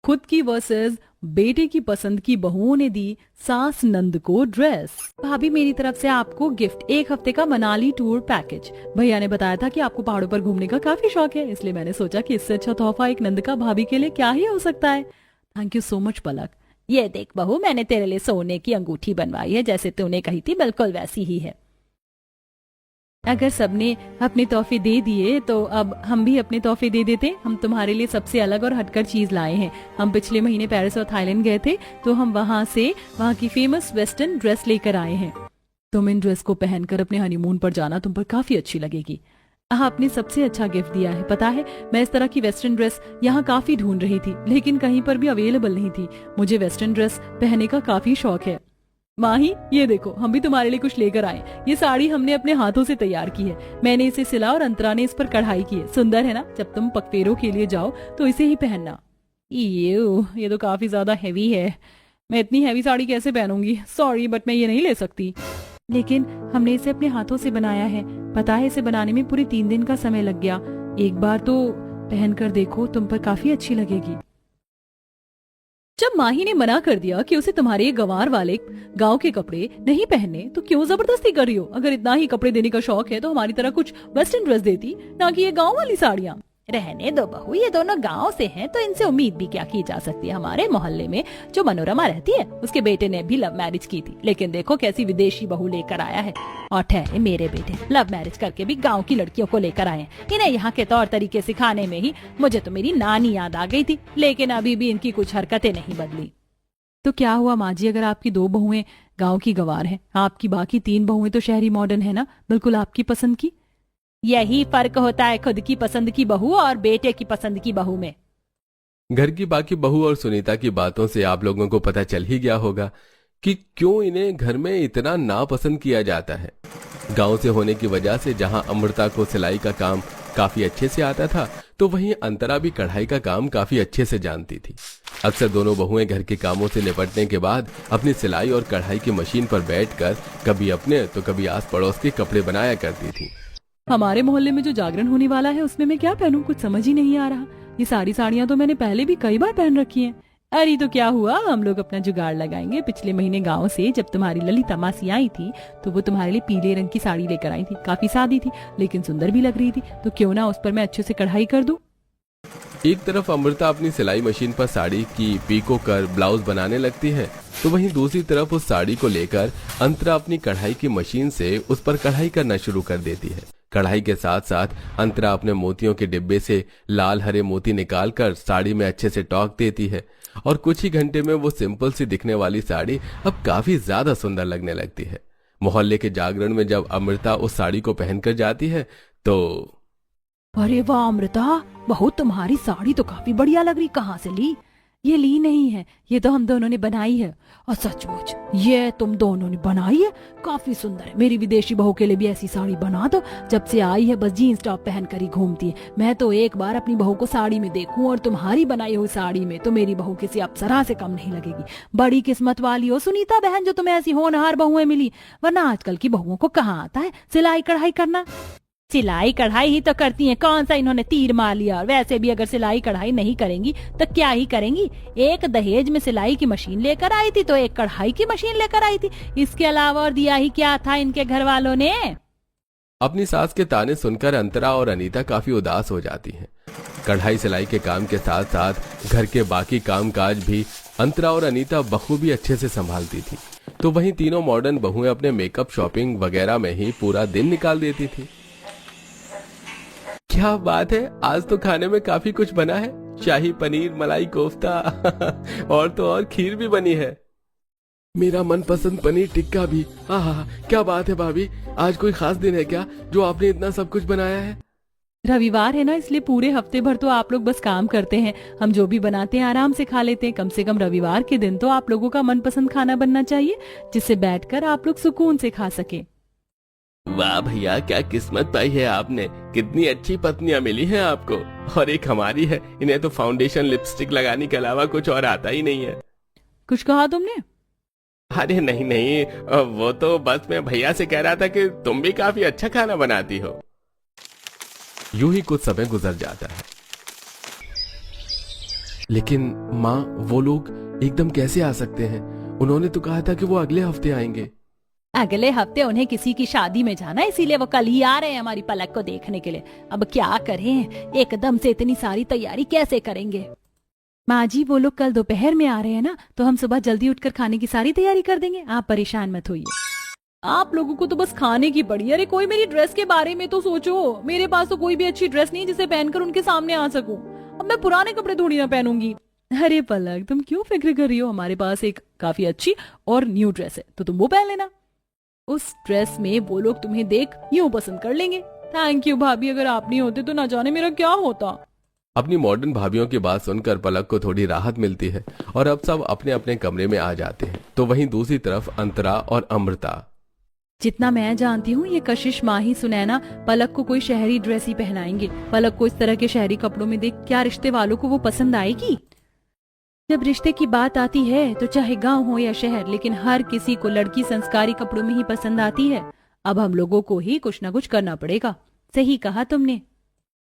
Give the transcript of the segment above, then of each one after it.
खुद की वर्सेस बेटे की पसंद की बहुओं ने दी सास नंद को ड्रेस। भाभी मेरी तरफ से आपको गिफ्ट 1 हफ्ते का मनाली टूर पैकेज। भैया ने बताया था कि आपको पहाड़ों पर घूमने का काफी शौक है, इसलिए मैंने सोचा कि इससे अच्छा तोहफा एक नंद का भाभी के लिए क्या ही हो सकता है। थैंक यू सो मच पलक। ये देख बहू, मैंने तेरे लिए सोने की अंगूठी बनवाई है, जैसे तूने कही थी बिल्कुल वैसी ही है। अगर सबने अपने तोहफे दे दिए तो अब हम भी अपने तोहफे दे देते। हम तुम्हारे लिए सबसे अलग और हटकर चीज लाए हैं। हम पिछले महीने पेरिस और थाईलैंड गए थे, तो हम वहाँ की फेमस वेस्टर्न ड्रेस लेकर आए हैं। तुम इन ड्रेस को पहनकर अपने हनीमून पर जाना, तुम पर काफी अच्छी लगेगी। आपने सबसे अच्छा गिफ्ट दिया है। पता है, मैं इस तरह की वेस्टर्न ड्रेस यहाँ काफी ढूंढ रही थी, लेकिन कहीं पर भी अवेलेबल नहीं थी। मुझे वेस्टर्न ड्रेस पहनने का काफी शौक है। माही, ये देखो, हम भी तुम्हारे लिए कुछ लेकर आए। ये साड़ी हमने अपने हाथों से तैयार की है। मैंने इसे सिला और अंतरा ने इस पर कढ़ाई की है। सुंदर है ना? जब तुम पकपेरों के लिए जाओ तो इसे ही पहनना। ये तो काफी ज्यादा हैवी है। मैं इतनी हैवी साड़ी कैसे पहनूंगी? सॉरी, बट मैं ये नहीं ले सकती। लेकिन हमने इसे अपने हाथों से बनाया है। पता है, इसे बनाने में पूरे 3 दिन का समय लग गया। एक बार तो पहन कर देखो, तुम पर काफी अच्छी लगेगी। जब माही ने मना कर दिया कि उसे तुम्हारे गंवार वाले गांव के कपड़े नहीं पहनने, तो क्यों जबरदस्ती कर रही हो? अगर इतना ही कपड़े देने का शौक है तो हमारी तरह कुछ वेस्टर्न ड्रेस देती, ना कि ये गांव वाली साड़ियाँ। रहने दो बहू, ये दोनों गांव से हैं, तो इनसे उम्मीद भी क्या की जा सकती है। हमारे मोहल्ले में जो मनोरमा रहती है, उसके बेटे ने भी लव मैरिज की थी, लेकिन देखो कैसी विदेशी बहू लेकर आया है। और ठहरे, मेरे बेटे लव मैरिज करके भी गांव की लड़कियों को लेकर आए हैं। इन्हें यहाँ के तौर तरीके सिखाने में ही मुझे तो मेरी नानी याद आ गई थी, लेकिन अभी भी इनकी कुछ हरकतें नहीं बदली। तो क्या हुआ माँ जी, अगर आपकी 2 बहुएं गाँव की गंवार हैं, आपकी बाकी 3 बहुएं तो शहरी मॉडर्न है ना, बिल्कुल आपकी पसंद की। यही फर्क होता है खुद की पसंद की बहू और बेटे की पसंद की बहू में। घर की बाकी बहू और सुनीता की बातों से आप लोगों को पता चल ही गया होगा कि क्यों इन्हें घर में इतना नापसंद किया जाता है। गांव से होने की वजह से जहां अमृता को सिलाई का काम काफी अच्छे से आता था, तो वहीं अंतरा भी कढ़ाई का काम काफी अच्छे से जानती थी। अक्सर दोनों बहुएं घर के कामों से निपटने के बाद अपनी सिलाई और कढ़ाई की मशीन पर बैठकर कभी अपने तो कभी आस पड़ोस के कपड़े बनाया करती थी। हमारे मोहल्ले में जो जागरण होने वाला है, उसमें मैं क्या पहनूं, कुछ समझ ही नहीं आ रहा। ये सारी साड़ियाँ तो मैंने पहले भी कई बार पहन रखी हैं। अरे तो क्या हुआ, हम लोग अपना जुगाड़ लगाएंगे। पिछले महीने गांव से जब तुम्हारी ललिता मासी आई थी, तो वो तुम्हारे लिए पीले रंग की साड़ी लेकर आई थी। काफी सादी थी, लेकिन सुंदर भी लग रही थी। तो क्यों ना उस पर मैं अच्छे से कढ़ाई कर दूं। एक तरफ अमृता अपनी सिलाई मशीन पर साड़ी की पीको कर ब्लाउज बनाने लगती है, तो वहीं दूसरी तरफ उस साड़ी को लेकर अंतरा अपनी कढ़ाई की मशीन से उस पर कढ़ाई करना शुरू कर देती है। कढ़ाई के साथ साथ अंतरा अपने मोतियों के डिब्बे से लाल हरे मोती निकालकर साड़ी में अच्छे से टोक देती है, और कुछ ही घंटे में वो सिंपल सी दिखने वाली साड़ी अब काफी ज्यादा सुंदर लगने लगती है। मोहल्ले के जागरण में जब अमृता उस साड़ी को पहनकर जाती है तो अरे वाह अमृता, बहू तुम्हारी साड़ी तो काफी बढ़िया लग रही। कहाँ से ली? ये ली नहीं है, ये तो हम दोनों ने बनाई है। और सचमुच ये तुम दोनों ने बनाई है, काफी सुंदर है। मेरी विदेशी बहू के लिए भी ऐसी साड़ी बना दो। जब से आई है बस जीन्स टॉप पहन कर ही घूमती है। मैं तो एक बार अपनी बहू को साड़ी में देखूं, और तुम्हारी बनाई हुई साड़ी में तो मेरी बहू किसी अप्सरा से कम नहीं लगेगी। बड़ी किस्मत वाली हो सुनीता बहन, जो तुम्हें ऐसी होनहार बहुएं मिली, वरना आजकल की बहुओं को कहाँ आता है सिलाई कढ़ाई करना। सिलाई कढ़ाई ही तो करती हैं, कौन सा इन्होंने तीर मार लिया। और वैसे भी अगर सिलाई कढ़ाई नहीं करेंगी तो क्या ही करेंगी। एक दहेज में सिलाई की मशीन लेकर आई थी, तो एक कढ़ाई की मशीन लेकर आई थी। इसके अलावा और दिया ही क्या था इनके घर वालों ने। अपनी सास के ताने सुनकर अंतरा और अनीता काफी उदास हो जाती हैं। कढ़ाई सिलाई के काम के साथ साथ घर के बाकी काम काज भी अंतरा और अनीता बखूबी अच्छे से संभालती थी। तो वहीं तीनों मॉडर्न बहुएं अपने मेकअप शॉपिंग वगैरह में ही पूरा दिन निकाल देती थी। क्या बात है, आज तो खाने में काफी कुछ बना है। शाही पनीर, मलाई कोफ्ता और तो और खीर भी बनी है। मेरा मनपसंद पनीर टिक्का भी। आहा, क्या बात है भाभी, आज कोई खास दिन है क्या जो आपने इतना सब कुछ बनाया है? रविवार है ना, इसलिए पूरे हफ्ते भर तो आप लोग बस काम करते हैं। हम जो भी बनाते हैं आराम से खा लेते हैं। कम से कम रविवार के दिन तो आप लोगों का मनपसंद खाना बनना चाहिए, जिससे बैठकर आप लोग सुकून से खा सके। वाह भैया, क्या किस्मत पाई है आपने। कितनी अच्छी पत्नियां मिली हैं आपको। और एक हमारी है, इन्हें तो फाउंडेशन लिपस्टिक लगाने के अलावा कुछ और आता ही नहीं है। कुछ कहा तुमने? अरे नहीं नहीं, वो तो बस मैं भैया से कह रहा था कि तुम भी काफी अच्छा खाना बनाती हो। यूं ही कुछ समय गुजर जाता है। लेकिन माँ, वो लोग एकदम कैसे आ सकते हैं? उन्होंने तो कहा था कि वो अगले हफ्ते आएंगे। अगले हफ्ते उन्हें किसी की शादी में जाना है, इसीलिए वो कल ही आ रहे हैं हमारी पलक को देखने के लिए। अब क्या करें, एकदम से इतनी सारी तैयारी कैसे करेंगे? माँ जी, वो लोग कल दोपहर में आ रहे हैं ना, तो हम सुबह जल्दी उठकर खाने की सारी तैयारी कर देंगे, आप परेशान मत होइए। आप लोगों को तो बस खाने की पड़ी। अरे कोई मेरी ड्रेस के बारे में तो सोचो। मेरे पास तो कोई भी अच्छी ड्रेस नहीं है जिसे पहनकर उनके सामने आ सकूं। अब मैं पुराने कपड़े थोड़ी ना पहनूंगी। अरे पलक, तुम क्यों फिक्र कर रही हो? हमारे पास एक काफी अच्छी और न्यू ड्रेस है, तो तुम वो पहन लेना। उस ड्रेस में वो लोग तुम्हें देख यूं पसंद कर लेंगे। थैंक यू भाभी, अगर आप नहीं होते तो ना जाने मेरा क्या होता। अपनी मॉडर्न भाभीियों की बात सुनकर पलक को थोड़ी राहत मिलती है और अब सब अपने अपने कमरे में आ जाते हैं। तो वहीं दूसरी तरफ अंतरा और अमृता। जितना मैं जानती हूँ, ये कशिश, माही, सुनैना पलक को कोई शहरी ड्रेस ही पहनाएंगे। पलक को इस तरह के शहरी कपड़ों में देख क्या रिश्ते वालों को वो पसंद आएगी? जब रिश्ते की बात आती है तो चाहे गांव हो या शहर, लेकिन हर किसी को लड़की संस्कारी कपड़ों में ही पसंद आती है। अब हम लोगों को ही कुछ न कुछ करना पड़ेगा। सही कहा तुमने।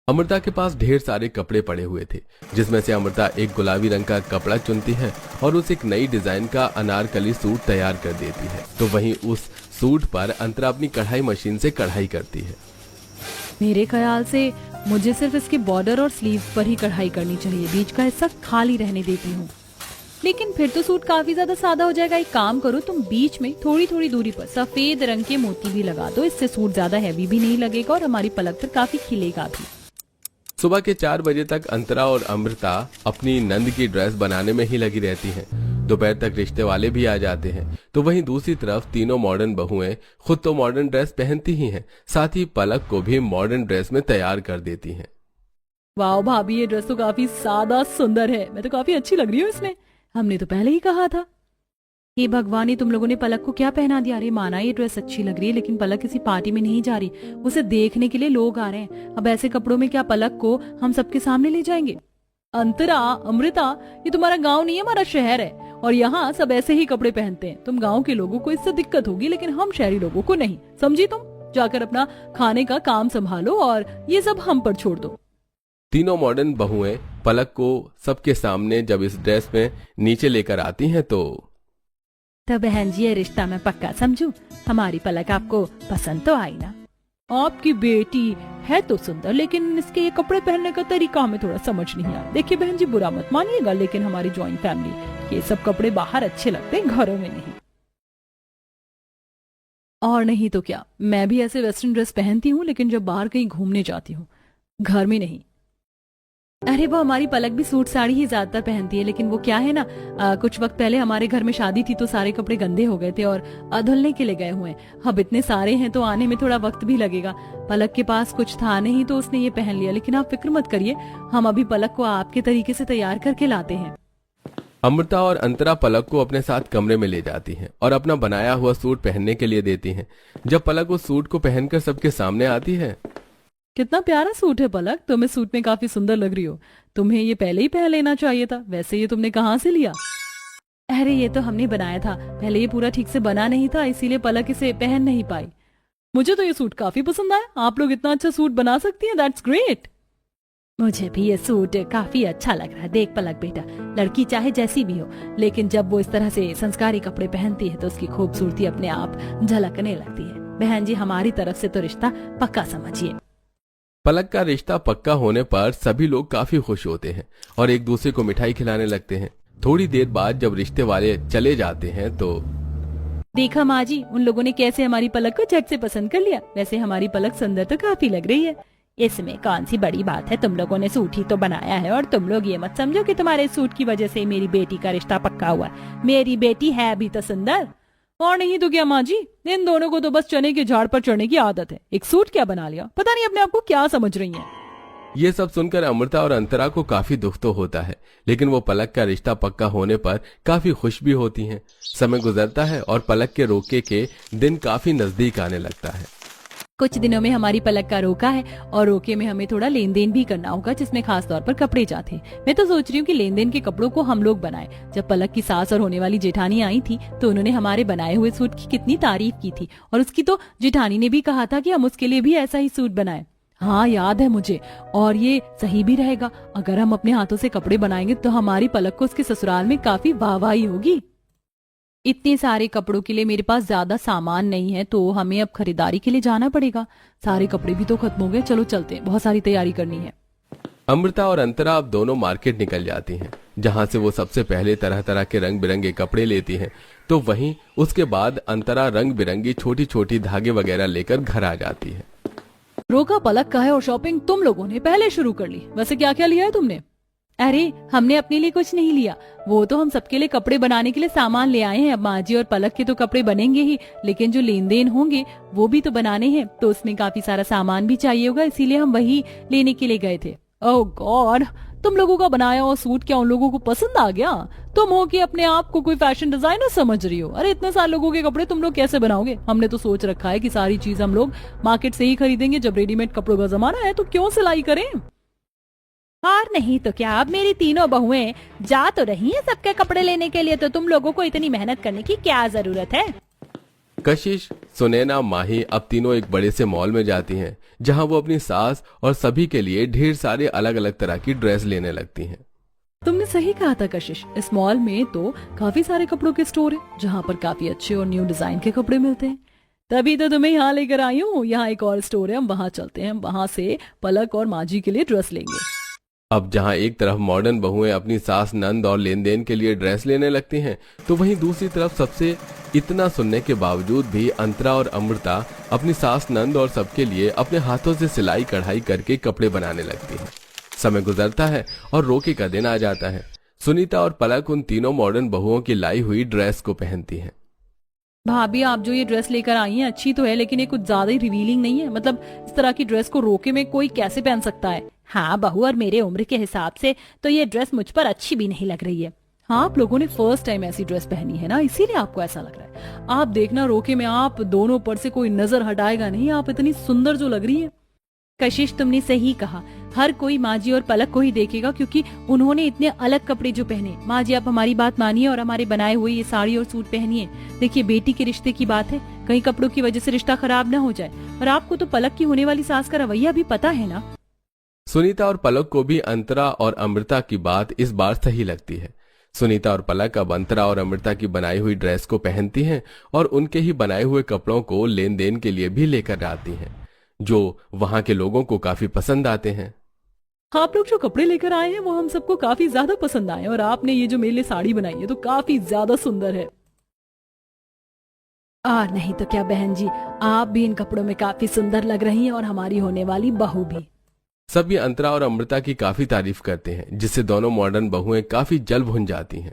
अमृता के पास ढेर सारे कपड़े पड़े हुए थे, जिसमें से अमृता एक गुलाबी रंग का कपड़ा चुनती है और उसे एक नई डिजाइन का अनारकली सूट तैयार कर देती है। तो वहीं उस सूट पर अंतरा अपनी कढ़ाई मशीन से कढ़ाई करती है। मेरे ख्याल से मुझे सिर्फ इसके बॉर्डर और स्लीव पर ही कढ़ाई करनी चाहिए, बीच का हिस्सा खाली रहने देती हूँ। लेकिन फिर तो सूट काफी ज्यादा सादा हो जाएगा। एक काम करो, तुम बीच में थोड़ी थोड़ी दूरी पर सफेद रंग के मोती भी लगा दो। इससे सूट ज्यादा हैवी भी नहीं लगेगा और हमारी पलक पर काफी खिलेगा भी। सुबह के 4 बजे तक अंतरा और अमृता अपनी नंद की ड्रेस बनाने में ही लगी रहती हैं। दोपहर तक रिश्ते वाले भी आ जाते हैं। तो वहीं दूसरी तरफ तीनों मॉडर्न बहुएं खुद तो मॉडर्न ड्रेस पहनती ही हैं, साथ ही पलक को भी मॉडर्न ड्रेस में तैयार कर देती हैं। वाह भाभी, ये ड्रेस तो काफी सादा सुंदर है। मैं तो काफी अच्छी लग रही हूँ इसमें। हमने तो पहले ही कहा था। हे भगवान, ये तुम लोगों ने पलक को क्या पहना दिया? अरे माना ये ड्रेस अच्छी लग रही है, लेकिन पलक किसी पार्टी में नहीं जा रही। उसे देखने के लिए लोग आ रहे हैं। अब ऐसे कपड़ों में क्या पलक को हम सबके सामने ले जाएंगे? अंतरा, अमृता, ये तुम्हारा गांव नहीं है, हमारा शहर है, और यहाँ सब ऐसे ही कपड़े पहनते हैं। तुम गाँव के लोगों को इससे दिक्कत होगी, लेकिन हम शहरी लोगों को नहीं। समझी? तुम जाकर अपना खाने का काम संभालो और ये सब हम पर छोड़ दो। तीनों मॉडर्न बहुएं पलक को सबके सामने जब इस ड्रेस में नीचे लेकर आती हैं तो बहन जी, ये रिश्ता मैं पक्का समझूं। हमारी पलक आपको पसंद तो आई ना? आपकी बेटी है तो सुंदर, लेकिन इसके ये कपड़े पहनने का तरीका हमें थोड़ा समझ नहीं आया। देखिए बहन जी, बुरा मत मानिएगा, लेकिन हमारी जॉइंट फैमिली, ये सब कपड़े बाहर अच्छे लगते हैं, घरों में नहीं। और नहीं तो क्या, मैं भी ऐसे वेस्टर्न ड्रेस पहनती हूँ, लेकिन जब बाहर कहीं घूमने जाती हूँ, घर में नहीं। अरे वो हमारी पलक भी सूट साड़ी ही ज्यादातर पहनती है, लेकिन वो क्या है ना, कुछ वक्त पहले हमारे घर में शादी थी तो सारे कपड़े गंदे हो गए थे और धुलने के लिए गए हुए हैं। अब इतने सारे हैं तो आने में थोड़ा वक्त भी लगेगा। पलक के पास कुछ था नहीं तो उसने ये पहन लिया, लेकिन आप फिक्र मत करिए, हम अभी पलक को आपके तरीके से तैयार करके लाते हैं। अमृता और अंतरा पलक को अपने साथ कमरे में ले जाती हैं और अपना बनाया हुआ सूट पहनने के लिए देती हैं। जब पलक उस सूट को पहनकर सबके सामने आती है। कितना प्यारा सूट है पलक, तुम इस सूट में काफी सुंदर लग रही हो। तुम्हें ये पहले ही पहन लेना चाहिए था। वैसे ये तुमने कहाँ से लिया? अरे ये तो हमने बनाया था, पहले ये पूरा ठीक से बना नहीं था, इसीलिए पलक इसे पहन नहीं पाई। मुझे तो ये सूट काफी पसंद आया। आप लोग इतना अच्छा सूट बना सकती हैं, दैट्स ग्रेट। मुझे भी ये सूट काफी अच्छा लग रहा है। देख पलक बेटा, लड़की चाहे जैसी भी हो, लेकिन जब वो इस तरह से संस्कारी कपड़े पहनती है तो उसकी खूबसूरती अपने आप झलकने लगती है। बहन जी, हमारी तरफ से तो रिश्ता पक्का समझिए। पलक का रिश्ता पक्का होने पर सभी लोग काफी खुश होते हैं और एक दूसरे को मिठाई खिलाने लगते हैं। थोड़ी देर बाद जब रिश्ते वाले चले जाते हैं तो देखा माँ जी, उन लोगों ने कैसे हमारी पलक को झट से पसंद कर लिया। वैसे हमारी पलक सुंदर तो काफी लग रही है। इसमें कौन सी बड़ी बात है, तुम लोगों ने सूट ही तो बनाया है, और तुम लोग ये मत समझो कि तुम्हारे सूट की वजह से मेरी बेटी का रिश्ता पक्का हुआ। मेरी बेटी है भी तो सुंदर। और नहीं तो क्या माँ जी, इन दोनों को तो बस चने के झाड़ पर चढ़ने की आदत है। एक सूट क्या बना लिया, पता नहीं अपने आप को क्या समझ रही हैं। ये सब सुनकर अमृता और अंतरा को काफी दुख तो होता है, लेकिन वो पलक का रिश्ता पक्का होने पर काफी खुश भी होती हैं। समय गुजरता है और पलक के रोके के दिन काफी नजदीक आने लगता है। कुछ दिनों में हमारी पलक का रोका है और रोके में हमें थोड़ा लेन देन भी करना होगा, जिसमें खास तौर पर कपड़े जाते हैं। मैं तो सोच रही हूँ कि लेन देन के कपड़ों को हम लोग बनाएं। जब पलक की सास और होने वाली जेठानी आई थी तो उन्होंने हमारे बनाए हुए सूट की कितनी तारीफ की थी, और उसकी तो जेठानी ने भी कहा था कि हम उसके लिए भी ऐसा ही सूट बनाएं। हाँ याद है मुझे, और ये सही भी रहेगा। अगर हम अपने हाथों से कपड़े बनाएंगे तो हमारी पलक को उसके ससुराल में काफी वाहवाही होगी। इतने सारे कपड़ों के लिए मेरे पास ज्यादा सामान नहीं है, तो हमें अब खरीदारी के लिए जाना पड़ेगा। सारे कपड़े भी तो खत्म हो गए, चलो चलते हैं, बहुत सारी तैयारी करनी है। अमृता और अंतरा अब दोनों मार्केट निकल जाती हैं, जहां से वो सबसे पहले तरह तरह के रंग बिरंगे कपड़े लेती हैं। तो वहीं उसके बाद अंतरा रंग बिरंगी छोटी छोटी धागे वगैरह लेकर घर आ जाती है। रोका पलक का है और शॉपिंग तुम लोगों ने पहले शुरू कर ली। वैसे क्या क्या लिया है तुमने? अरे हमने अपने लिए कुछ नहीं लिया, वो तो हम सबके लिए कपड़े बनाने के लिए सामान ले आए हैं। अब माँ जी और पलक के तो कपड़े बनेंगे ही, लेकिन जो लेन देन होंगे वो भी तो बनाने हैं, तो उसमें काफी सारा सामान भी चाहिए होगा, इसीलिए हम वही लेने के लिए गए थे। ओह गॉड, तुम लोगों का बनाया हुआ सूट क्या उन लोगों को पसंद आ गया? तुम हो कि अपने आप को कोई फैशन डिजाइनर समझ रही हो? अरे इतने सारे लोगों के कपड़े तुम लोग कैसे बनाओगे? हमने तो सोच रखा है कि सारी चीज हम लोग मार्केट से ही खरीदेंगे। जब रेडीमेड कपड़ों का जमाना है तो क्यों सिलाई करें? और नहीं तो क्या, अब मेरी तीनों बहुएं जा तो रही हैं सबके कपड़े लेने के लिए, तो तुम लोगों को इतनी मेहनत करने की क्या जरूरत है? कशिश, सुनैना, माही अब तीनों एक बड़े से मॉल में जाती हैं, जहां वो अपनी सास और सभी के लिए ढेर सारे अलग अलग तरह की ड्रेस लेने लगती हैं। तुमने सही कहा था कशिश, इस मॉल में तो काफी सारे कपड़ों के स्टोर है, जहाँ पर काफी अच्छे और न्यू डिजाइन के कपड़े मिलते हैं। तभी तो तुम्हें यहाँ लेकर आई हूँ। यहाँ एक और स्टोर है, हम वहाँ चलते हैं, वहाँ से पलक और माजी के लिए ड्रेस लेंगे। अब जहां एक तरफ मॉडर्न बहुएं अपनी सास, नंद और लेन देन के लिए ड्रेस लेने लगती हैं, तो वहीं दूसरी तरफ सबसे इतना सुनने के बावजूद भी अंतरा और अमृता अपनी सास, नंद और सबके लिए अपने हाथों से सिलाई कढ़ाई करके कपड़े बनाने लगती हैं। समय गुजरता है और रोके का दिन आ जाता है। सुनीता और पलक उन तीनों मॉडर्न बहुओं की लाई हुई ड्रेस को पहनती हैं। भाभी, आप जो ये ड्रेस लेकर आई हैं अच्छी तो है, लेकिन ये कुछ ज्यादा ही रिवीलिंग नहीं है। मतलब इस तरह की ड्रेस को रोके में कोई कैसे पहन सकता है? हाँ बहू, और मेरे उम्र के हिसाब से तो ये ड्रेस मुझ पर अच्छी भी नहीं लग रही है। हाँ, आप लोगों ने फर्स्ट टाइम ऐसी ड्रेस पहनी है ना, इसीलिए आपको ऐसा लग रहा है। आप देखना, रोके में आप दोनों पर से कोई नजर हटाएगा नहीं, आप इतनी सुंदर जो लग रही है। कशिश, तुमने सही कहा, हर कोई माजी और पलक को ही देखेगा, क्योंकि उन्होंने इतने अलग कपड़े जो पहने। माजी, आप हमारी बात मानिए और हमारे बनाए हुए ये साड़ी और सूट पहनिए। देखिए, बेटी के रिश्ते की बात है, कहीं कपड़ों की वजह से रिश्ता खराब ना हो जाए। और आपको तो पलक की होने वाली सास का रवैया भी पता है ना। सुनीता और पलक को भी अंतरा और अमृता की बात इस बार सही लगती है। सुनीता और पलक अब अंतरा और अमृता की बनाई हुई ड्रेस को पहनती हैं और उनके ही बनाए हुए कपड़ों को लेन देन के लिए भी लेकर आती हैं, जो वहां के लोगों को काफी पसंद आते हैं। आप लोग जो कपड़े लेकर आए हैं वो हम सबको काफी ज्यादा पसंद आए, और आपने ये जो मेरे लिए साड़ी बनाई है तो काफी ज्यादा सुंदर है। नहीं तो क्या बहन जी, आप भी इन कपड़ों में काफी सुंदर लग रही हैं, और हमारी होने वाली बहू भी। सभी अंतरा और अमृता की काफी तारीफ करते हैं, जिससे दोनों मॉडर्न बहुएं काफी जल भुन जाती हैं।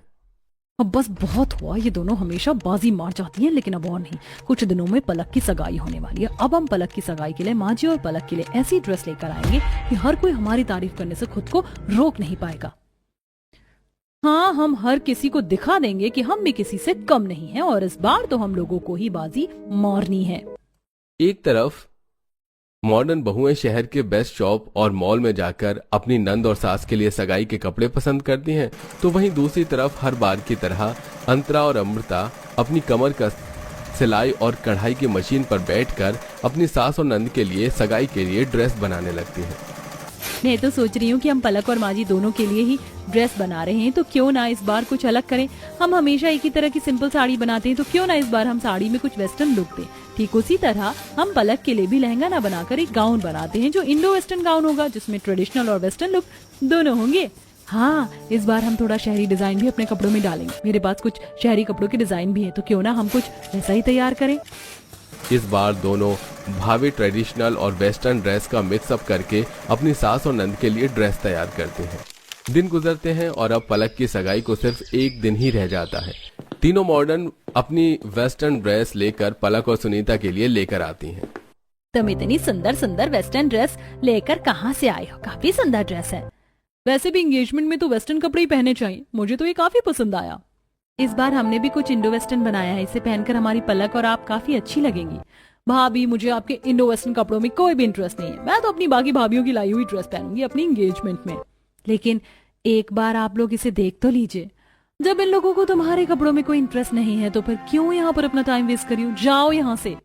अब बस बहुत हुआ, ये दोनों हमेशा बाजी मार जाती हैं, लेकिन अब और नहीं। कुछ दिनों में पलक की सगाई होने वाली है। अब हम पलक की सगाई के लिए माजी और पलक के लिए ऐसी ड्रेस लेकर आएंगे कि हर कोई हमारी तारीफ करने से खुद को रोक नहीं पाएगा। हाँ, हम हर किसी को दिखा देंगे कि हम भी किसी से कम नहीं हैं, और इस बार तो हम लोगों को ही बाजी मारनी है। एक तरफ मॉडर्न बहुएं शहर के बेस्ट शॉप और मॉल में जाकर अपनी नंद और सास के लिए सगाई के कपड़े पसंद करती हैं, तो वहीं दूसरी तरफ हर बार की तरह अंतरा और अमृता अपनी कमर का सिलाई और कढ़ाई की मशीन पर बैठकर अपनी सास और नंद के लिए सगाई के लिए ड्रेस बनाने लगती हैं। मैं तो सोच रही हूँ कि हम पलक और माजी दोनों के लिए ही ड्रेस बना रहे हैं, तो क्यों ना इस बार कुछ अलग करें। हम हमेशा एक ही तरह की सिंपल साड़ी बनाते हैं, तो क्यों ना इस बार हम साड़ी में कुछ वेस्टर्न लुक दें। ठीक उसी तरह हम पलक के लिए भी लहंगा ना बनाकर एक गाउन बनाते हैं, जो इंडो वेस्टर्न गाउन होगा, जिसमें ट्रेडिशनल और वेस्टर्न लुक दोनों होंगे। हाँ, इस बार हम थोड़ा शहरी डिजाइन भी अपने कपड़ों में डालेंगे। मेरे पास कुछ शहरी कपड़ों के डिजाइन भी है, तो क्यों ना हम कुछ वैसा ही तैयार करें। इस बार दोनों भावी ट्रेडिशनल और वेस्टर्न ड्रेस का मिक्सअप करके अपनी सास और नंद के लिए ड्रेस तैयार करते हैं। दिन गुजरते हैं और अब पलक की सगाई को सिर्फ एक दिन ही रह जाता है। तीनों मॉडर्न अपनी वेस्टर्न ड्रेस लेकर पलक और सुनीता के लिए लेकर आती हैं। तुम इतनी सुंदर सुंदर वेस्टर्न ड्रेस लेकर कहाँ से आए हो? काफी सुंदर ड्रेस है। वैसे भी एंगेजमेंट में तो वेस्टर्न कपड़े ही पहने चाहिए, मुझे तो ये काफी पसंद आया। इस बार हमने भी कुछ इंडो वेस्टर्न बनाया है, इसे पहनकर हमारी पलक और आप काफी अच्छी लगेंगी। भाभी, मुझे आपके इंडो वेस्टर्न कपड़ों में कोई भी इंटरेस्ट नहीं है। मैं तो अपनी बाकी भाभीयों की लाई हुई ड्रेस पहनूंगी अपनी एंगेजमेंट में। लेकिन एक बार आप लोग इसे देख तो लीजिए। जब इन लोगों को तुम्हारे कपड़ों में कोई इंटरेस्ट नहीं है, तो फिर क्यों यहाँ पर अपना टाइम वेस्ट करियो? जाओ यहाँ से।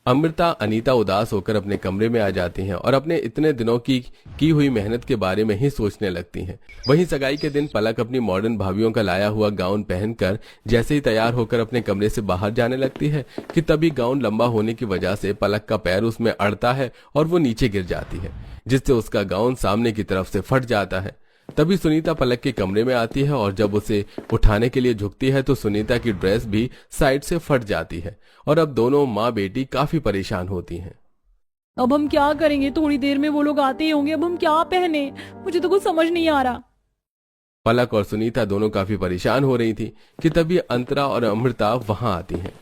अमृता अनीता उदास होकर अपने कमरे में आ जाती हैं और अपने इतने दिनों की हुई मेहनत के बारे में ही सोचने लगती हैं। वहीं सगाई के दिन पलक अपनी मॉडर्न भाभीियों का लाया हुआ गाउन पहनकर जैसे ही तैयार होकर अपने कमरे से बाहर जाने लगती है कि तभी गाउन लंबा होने की वजह से पलक का पैर उसमें अड़ता है और वो नीचे गिर जाती है, जिससे उसका गाउन सामने की तरफ से फट जाता है। तभी सुनीता पलक के कमरे में आती है और जब उसे उठाने के लिए झुकती है तो सुनीता की ड्रेस भी साइड से फट जाती है और अब दोनों माँ बेटी काफी परेशान होती हैं। अब हम क्या करेंगे? थोड़ी देर में वो लोग आते ही होंगे, अब हम क्या पहने? मुझे तो कुछ समझ नहीं आ रहा। पलक और सुनीता दोनों काफी परेशान हो रही थी कि तभी अंतरा और अमृता वहां आती हैं।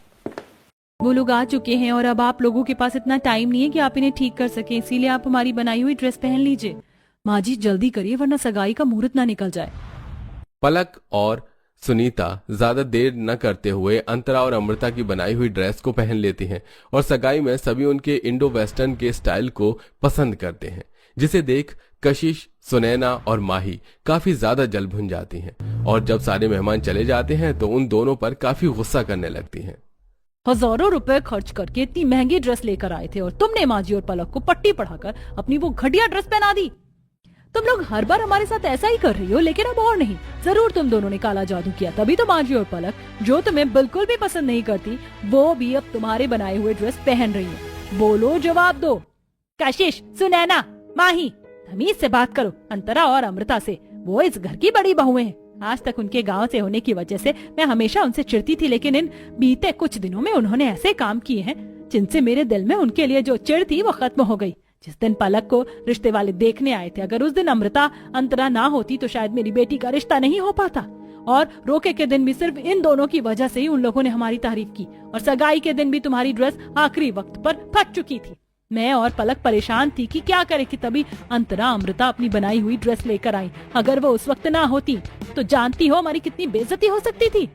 वो लोग आ चुके हैं और अब आप लोगों के पास इतना टाइम नहीं है कि आप इन्हें ठीक कर सकें, इसीलिए आप हमारी बनाई हुई ड्रेस पहन लीजिए। माँ जी जल्दी करिए वरना सगाई का मुहूर्त ना निकल जाए। पलक और सुनीता ज्यादा देर न करते हुए अंतरा और अमृता की बनाई हुई ड्रेस को पहन लेती हैं और सगाई में सभी उनके इंडो वेस्टर्न के स्टाइल को पसंद करते हैं, जिसे देख कशिश, सुनैना और माही काफी ज्यादा जल भुन जाती हैं और जब सारे मेहमान चले जाते हैं तो उन दोनों पर काफी गुस्सा करने लगती हैं। हजारों रुपए खर्च करके इतनी महंगी ड्रेस लेकर आए थे और तुमने माँ जी और पलक को पट्टी पढ़ाकर अपनी वो घटिया ड्रेस पहना दी। तुम लोग हर बार हमारे साथ ऐसा ही कर रही हो, लेकिन अब और नहीं। जरूर तुम दोनों ने काला जादू किया, तभी तो माँ जी और पलक, जो तुम्हें बिल्कुल भी पसंद नहीं करती, वो भी अब तुम्हारे बनाए हुए ड्रेस पहन रही है। बोलो, जवाब दो। कशिश, सुनैना, माही, तमीज से बात करो अंतरा और अमृता से। वो इस घर की बड़ी बहुएं हैं। आज तक उनके गांव से होने की वजह से मैं हमेशा उनसे चिढ़ती थी, लेकिन इन बीते कुछ दिनों में उन्होंने ऐसे काम किए हैं जिनसे मेरे दिल में उनके लिए जो चिढ़ थी वो खत्म हो गई। जिस दिन पलक को रिश्ते वाले देखने आए थे, अगर उस दिन अमृता अंतरा ना होती तो शायद मेरी बेटी का रिश्ता नहीं हो पाता। और रोके के दिन भी सिर्फ इन दोनों की वजह से ही उन लोगों ने हमारी तारीफ की, और सगाई के दिन भी तुम्हारी ड्रेस आखिरी वक्त पर फट चुकी थी। मैं और पलक परेशान थी कि क्या करे कि तभी अंतरा अमृता अपनी बनाई हुई ड्रेस लेकर आई। अगर वो उस वक्त ना होती तो जानती हो हमारी कितनी बेइज्जती हो सकती थी।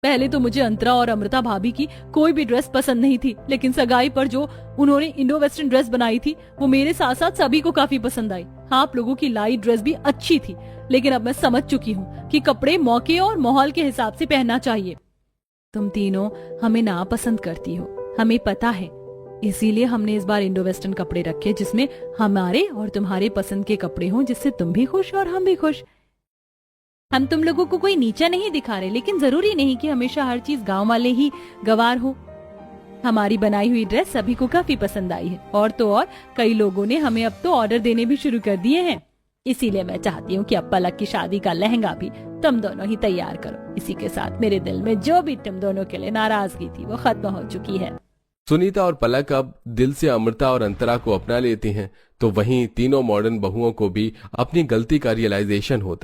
पहले तो मुझे अंतरा और अमृता भाभी की कोई भी ड्रेस पसंद नहीं थी, लेकिन सगाई पर जो उन्होंने इंडो वेस्टर्न ड्रेस बनाई थी वो मेरे साथ साथ सभी को काफी पसंद आई। हाँ, आप लोगों की लाई ड्रेस भी अच्छी थी, लेकिन अब मैं समझ चुकी हूँ कि कपड़े मौके और माहौल के हिसाब से पहनना चाहिए। तुम तीनों हमें नापसंद करती हो, हमें पता है, इसीलिए हमने इस बार इंडो वेस्टर्न कपड़े रखे जिसमें हमारे और तुम्हारे पसंद के कपड़े हों, जिससे तुम भी खुश और हम भी खुश। हम तुम लोगों को कोई नीचा नहीं दिखा रहे, लेकिन जरूरी नहीं कि हमेशा हर चीज गांव वाले ही गवार हो। हमारी बनाई हुई ड्रेस सभी को काफी पसंद आई है, और तो और कई लोगों ने हमें अब तो ऑर्डर देने भी शुरू कर दिए हैं। इसीलिए मैं चाहती हूँ कि अब पलक की शादी का लहंगा भी तुम दोनों ही तैयार करो। इसी के साथ मेरे दिल में जो भी तुम दोनों के लिए नाराजगी थी वो खत्म हो चुकी है। सुनीता और पलक अब दिल से अमृता और अंतरा को अपना लेती हैं, तो वहीं तीनों मॉडर्न बहुओं को भी अपनी गलती का रियलाइजेशन होता